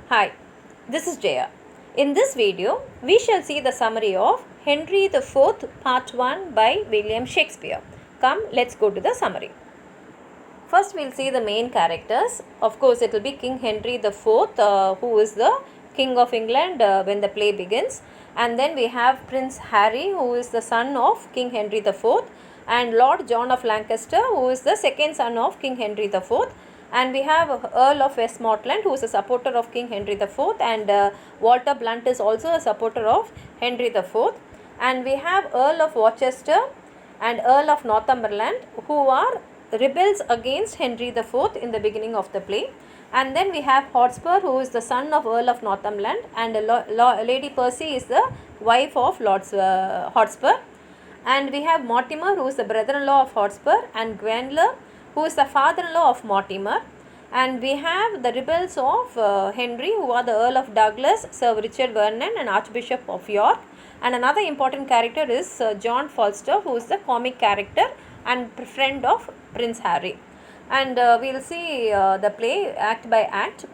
Hi, this is Jaya. In this video, we shall see the summary of Henry the Fourth Part 1 by William Shakespeare. Come, let's go to the summary. First, we'll see the main characters. Of course, it will be King Henry the Fourth, who is the King of England when the play begins. And then we have Prince Harry, who is the son of King Henry the Fourth, and Lord John of Lancaster, who is the second son of King Henry the Fourth. And we have Earl of Westmoreland, who is a supporter of King Henry the Fourth, and Walter Blunt is also a supporter of Henry the Fourth. And we have Earl of Worcester and Earl of Northumberland, who are rebels against Henry the Fourth in the beginning of the play. And then we have Hotspur, who is the son of Earl of Northumberland, and Lady Percy is the wife of Lord Hotspur. And we have Mortimer, who is the brother-in-law of Hotspur, and Gwendolyn, who is the father-in-law of Mortimer. And we have the rebels of Henry, who are the Earl of Douglas, Sir Richard Vernon, and Archbishop of York. And another important character is Sir John Falstaff, who is the comic character and friend of Prince Harry. And we'll see the play act by act.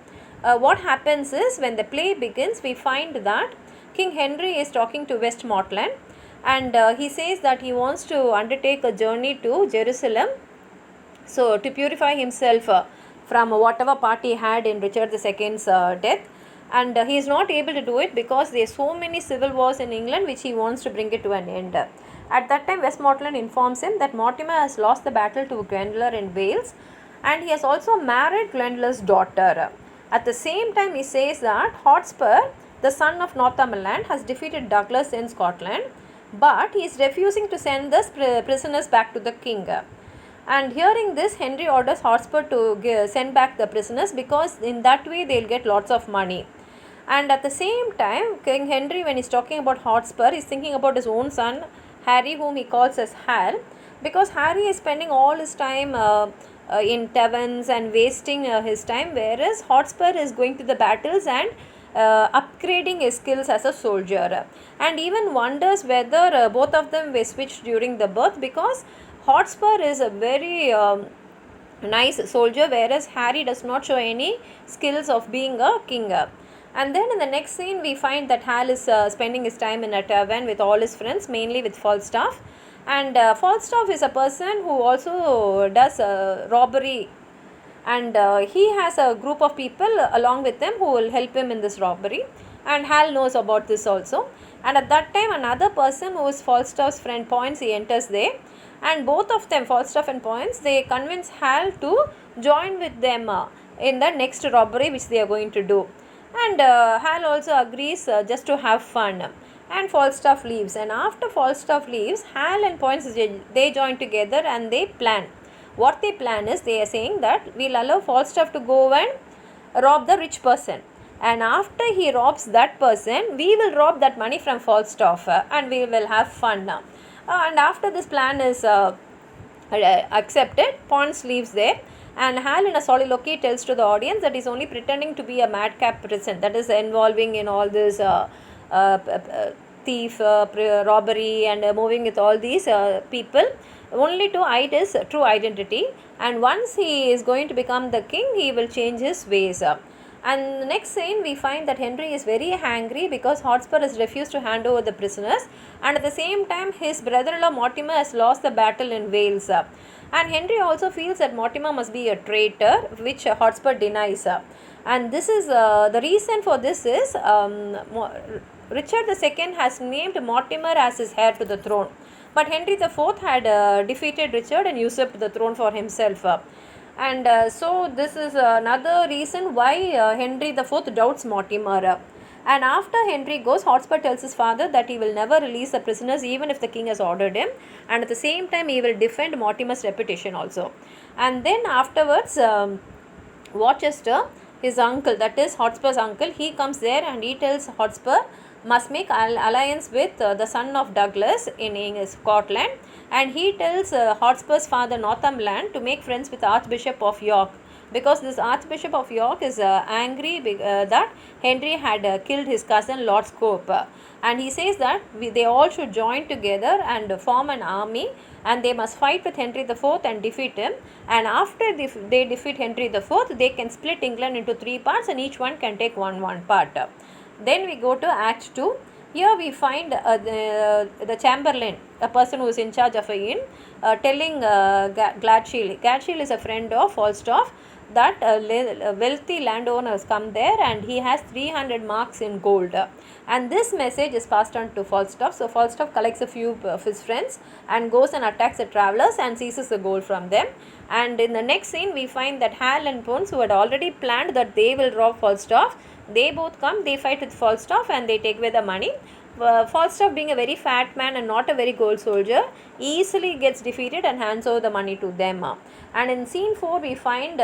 What happens is, when the play begins, we find that King Henry is talking to Westmoreland, and he says that he wants to undertake a journey to Jerusalem, so to purify himself from whatever part he had in Richard II's death. And he is not able to do it because there are so many civil wars in England which he wants to bring it to an end. At that time, Westmoreland informs him that Mortimer has lost the battle to Gwendolyn in Wales, and he has also married Gwendolyn's daughter. At the same time, he says that Hotspur, the son of Northumberland, has defeated Douglas in Scotland, but he is refusing to send the prisoners back to the king. And hearing this, Henry orders Hotspur to send back the prisoners, because in that way they will get lots of money. And at the same time, King Henry, when he is talking about Hotspur, is thinking about his own son Harry, whom he calls as Hal, because Harry is spending all his time in taverns and wasting his time, whereas Hotspur is going to the battles and upgrading his skills as a soldier, and even wonders whether both of them were switched during the birth, because Hotspur is a very nice soldier, whereas Harry does not show any skills of being a king. And then in the next scene, we find that Hal is spending his time in a tavern with all his friends, mainly with Falstaff. And Falstaff is a person who also does robbery, and he has a group of people along with them who will help him in this robbery, and Hal knows about this also. And at that time, another person who is Falstaff's friend, Poins, he enters there, and both of them, Falstaff and Poins, they convince Hal to join with them in the next robbery which they are going to do. And Hal also agrees just to have fun, and Falstaff leaves. And after Falstaff leaves, Hal and Poins, they join together and they plan. What they plan is, they are saying that we'll allow Falstaff to go and rob the rich person, and after he robs that person, we will rob that money from Falstaff and we will have fun. And after this plan is accepted, Poins leaves there, and Hal in a soliloquy tells to the audience that he is only pretending to be a madcap person, that is involving in all this thief, robbery, and moving with all these people, only to hide his true identity. And once he is going to become the king, he will change his ways. And the next scene, we find that Henry is very angry because Hotspur has refused to hand over the prisoners, and at the same time his brother-in-law Mortimer has lost the battle in Wales. And Henry also feels that Mortimer must be a traitor, which Hotspur denies. And this is the reason for this is Richard II has named Mortimer as his heir to the throne, but Henry IV had defeated Richard and usurped the throne for himself. And so this is another reason why Henry IV doubts Mortimer. And after Henry goes, Hotspur tells his father that he will never release the prisoners even if the king has ordered him, and at the same time he will defend Mortimer's reputation also. And then afterwards, Worcester, his uncle, that is Hotspur's uncle, he comes there and he tells Hotspur must make alliance with the son of Douglas in Scotland, and he tells Hotspur's father Northumberland to make friends with the Archbishop of York. because this Archbishop of York is angry that Henry had killed his cousin Lord Scope, and he says that they all should join together and form an army, and they must fight with Henry the Fourth and defeat him, and after they defeat Henry the Fourth, they can split England into 3 parts and each one can take one part. Then we go to Act 2. Here we find the Chamberlain, a person who is in charge of a inn, telling Gladshiel. Gladshiel is a friend of Falstaff, that wealthy landowners come there and he has 300 marks in gold. And this message is passed on to Falstaff. So Falstaff collects a few of his friends and goes and attacks the travellers and seizes the gold from them. And in the next scene we find that Hal and Bones, who had already planned that they will rob Falstaff, they both come, they fight with Falstaff and they take away the money. Falstaff, being a very fat man and not a very gold soldier, easily gets defeated and hands over the money to them. And in scene 4 we find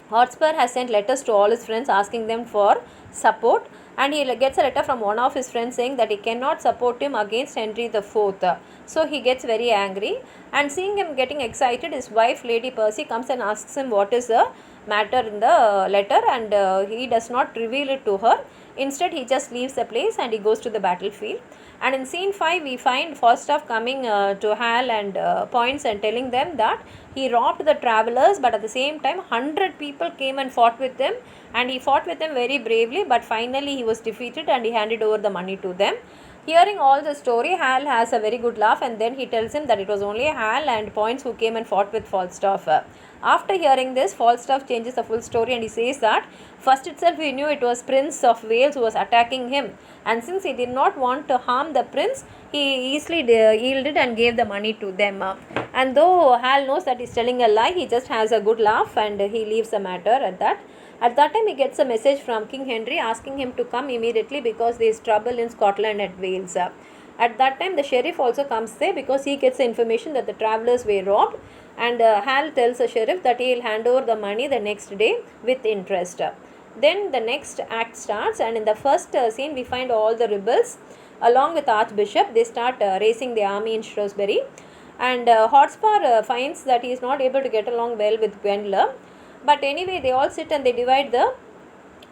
Hotspur has sent letters to all his friends asking them for support, and he gets a letter from one of his friends saying that he cannot support him against Henry the Fourth. So he gets very angry, and seeing him getting excited, his wife Lady Percy comes and asks him what is the matter in the letter, and he does not reveal it to her. Instead, he just leaves the place and he goes to the battlefield. And in scene 5 we find Falstaff coming to Hal and points and telling them that he robbed the travellers, but at the same time 100 people came and fought with them, and he fought with them very bravely, but finally he was defeated and he handed over the money to them. Hearing all the story, Hal has a very good laugh, and then he tells him that it was only Hal and Points who came and fought with Falstaff. After hearing this, Falstaff changes the full story and he says that first itself he knew it was Prince of Wales who was attacking him, and since he did not want to harm the prince, he easily yielded and gave the money to them. And though Hal knows that he's telling a lie, he just has a good laugh and he leaves the matter at that. At that time, he gets a message from King Henry asking him to come immediately because there is trouble in Scotland and Wales. At that time, the sheriff also comes there because he gets the information that the travellers were robbed, and Hal tells the sheriff that he will hand over the money the next day with interest. Then the next act starts, and in the first scene, we find all the rebels along with Archbishop. They start raising the army in Shrewsbury, and Hotspur finds that he is not able to get along well with Gwendolyn. But anyway, they all sit and they divide the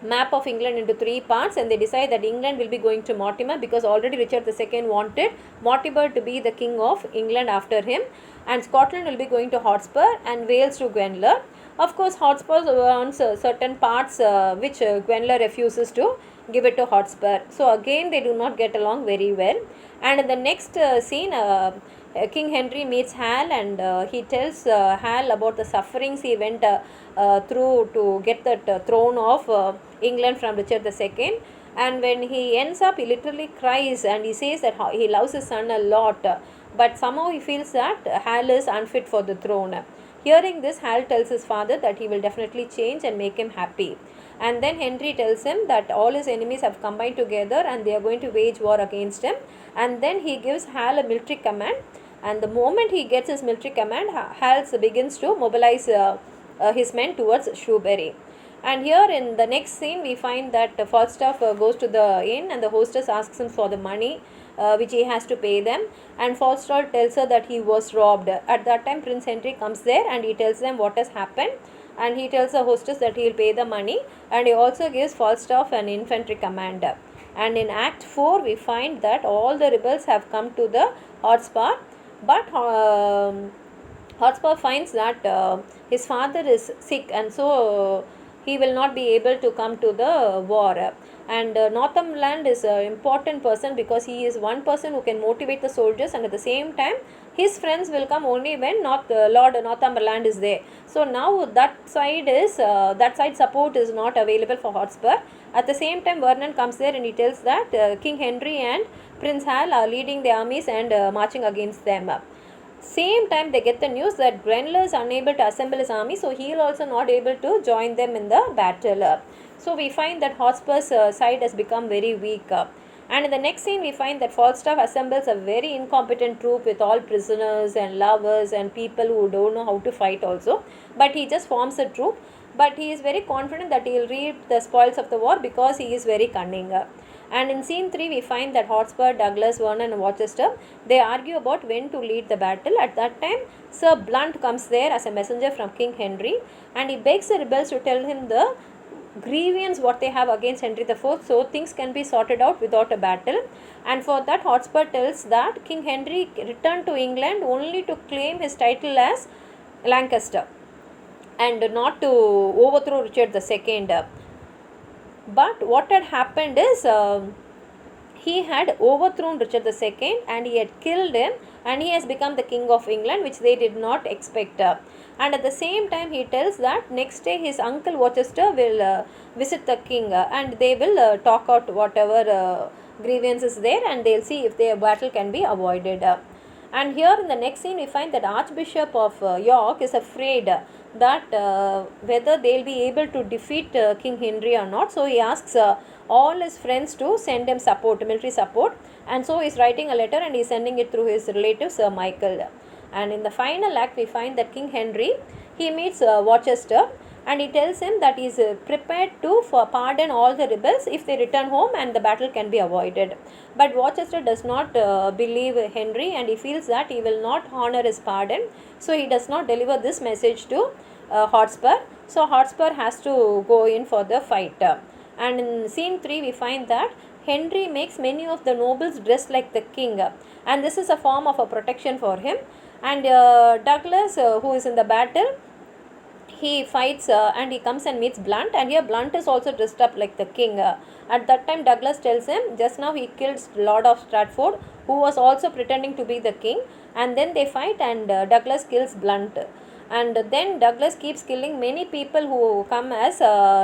map of England into 3 parts, and they decide that England will be going to Mortimer because already Richard II wanted Mortimer to be the king of England after him, and Scotland will be going to Hotspur and Wales to Gwendolyn. Of course, Hotspur wants certain parts which Gwendolyn refuses to give it to Hotspur. So again, they do not get along very well. And in the next scene, King Henry meets Hal, and he tells Hal about the sufferings he went through to get that throne of England from Richard II. And when he ends up, he literally cries and he says that he loves his son a lot, but somehow he feels that Hal is unfit for the throne. Hearing this, Hal tells his father that he will definitely change and make him happy. And then Henry tells him that all his enemies have combined together and they are going to wage war against him. And then he gives Hal a military command. And the moment he gets his military command, Hal begins to mobilize his men towards Shrewsbury. And here in the next scene, we find that Falstaff goes to the inn and the hostess asks him for the money which he has to pay them. And Falstaff tells her that he was robbed. At that time, Prince Henry comes there and he tells them what has happened. And he tells the hostess that he will pay the money, and he also gives Falstaff an infantry commander. And in Act 4, we find that all the rebels have come to the Hotspur, but Hotspur finds that his father is sick, and so he will not be able to come to the war. And Northumberland is an important person because he is one person who can motivate the soldiers, and at the same time his friends will come only when Lord Northumberland is there. So now that side support is not available for Hotspur. At the same time, Vernon comes there and he tells that King Henry and Prince Hal are leading the armies and marching against them. Same time, they get the news that Gwendolyn is unable to assemble his army, so he will also not able to join them in the battle. So we find that Hotspur's side has become very weak. And in the next scene, we find that Falstaff assembles a very incompetent troop with all prisoners and lovers and people who don't know how to fight also. But he just forms a troop. But he is very confident that he will reap the spoils of the war because he is very cunning. And in scene 3 we find that Hotspur, Douglas, Vernon and Worcester, they argue about when to lead the battle. At that time Sir Blunt comes there as a messenger from King Henry, and he begs the rebels to tell him the grievance what they have against Henry IV, so things can be sorted out without a battle. And for that Hotspur tells that King Henry returned to England only to claim his title as Lancaster and not to overthrow Richard II. But what had happened is he had overthrown Richard II and he had killed him, and he has become the King of England, which they did not expect. And at the same time he tells that next day his uncle Worcester will visit the king, and they will talk out whatever grievance is there, and they'll see if the battle can be avoided. And here in the next scene we find that Archbishop of York is afraid that whether they'll be able to defeat King Henry or not. So he asks all his friends to send him support, military support, and so he's writing a letter and he's sending it through his relative Sir Michael. And in the final act we find that King Henry, he meets Worcester, and he tells him that he is prepared to pardon all the rebels if they return home and the battle can be avoided. But Worcester does not believe Henry, and he feels that he will not honor his pardon, so he does not deliver this message to Hotspur. So Hotspur has to go in for the fight. And in scene 3 we find that Henry makes many of the nobles dressed like the king, and this is a form of a protection for him. And Douglas, who is in the battle, he fights and he comes and meets Blunt, and here Blunt is also dressed up like the king. At that time Douglas tells him just now he killed Lord of Stratford, who was also pretending to be the king, and then they fight and Douglas kills Blunt. And then Douglas keeps killing many people who come as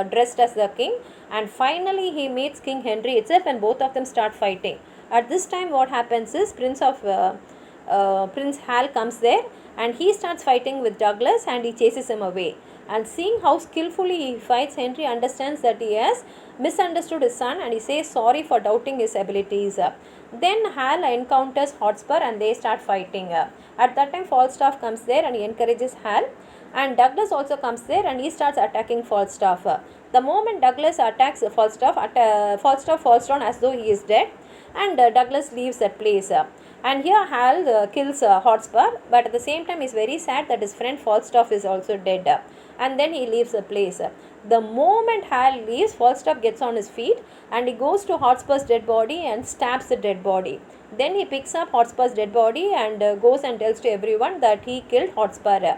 dressed as the king, and finally he meets King Henry itself, and both of them start fighting. At this time what happens is Prince Hal comes there, and he starts fighting with Douglas and he chases him away. And seeing how skillfully he fights, Henry understands that he has misunderstood his son, and he says sorry for doubting his abilities. Then Hal encounters Hotspur and they start fighting. At that time Falstaff comes there and he encourages Hal, and Douglas also comes there and he starts attacking Falstaff. The moment Douglas attacks Falstaff, Falstaff falls down as though he is dead, and Douglas leaves that place. And here Hal kills Hotspur, but at the same time he is very sad that his friend Falstaff is also dead, and then he leaves the place. The moment Hal leaves, Falstaff gets on his feet and he goes to Hotspur's dead body and stabs the dead body. Then he picks up Hotspur's dead body and goes and tells to everyone that he killed Hotspur.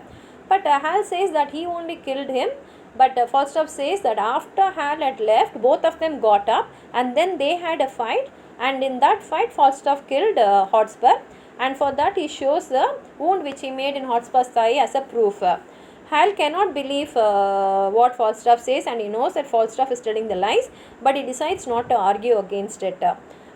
But Hal says that he only killed him, but Falstaff says that after Hal had left, both of them got up and then they had a fight, and in that fight Falstaff killed Hotspur, and for that he shows the wound which he made in Hotspur's thigh as a proof. Hal cannot believe what Falstaff says, and he knows that Falstaff is telling the lies, but he decides not to argue against it.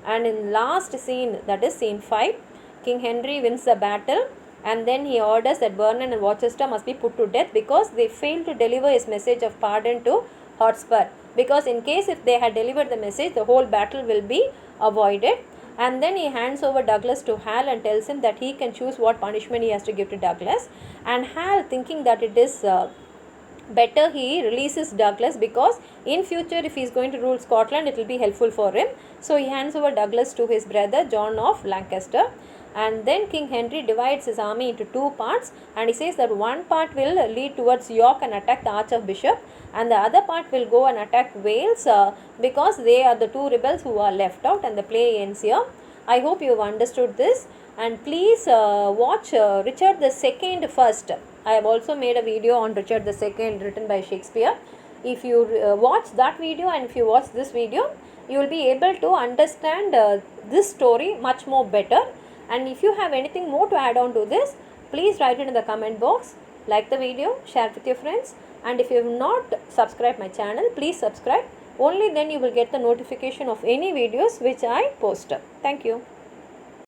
And in last scene, that is scene 5, King Henry wins the battle, and then he orders that Vernon and Worcester must be put to death because they failed to deliver his message of pardon to Hotspur. Because in case if they had delivered the message, the whole battle will be avoided. And then he hands over Douglas to Hal and tells him that he can choose what punishment he has to give to Douglas. And Hal, thinking that it is better, he releases Douglas because in future if he is going to rule Scotland, it will be helpful for him. So he hands over Douglas to his brother John of Lancaster. And then King Henry divides his army into two parts, and he says that one part will lead towards York and attack the Archbishop, and the other part will go and attack Wales because they are the two rebels who are left out, and the play ends here. I hope you have understood this, and please watch Richard II first. I have also made a video on Richard II written by Shakespeare. If you watch that video and if you watch this video, you will be able to understand this story much more better. And if you have anything more to add on to this, please write it in the comment box. Like the video, share it with your friends, and if you have not subscribed my channel, please subscribe. Only then you will get the notification of any videos which I post. Thank you.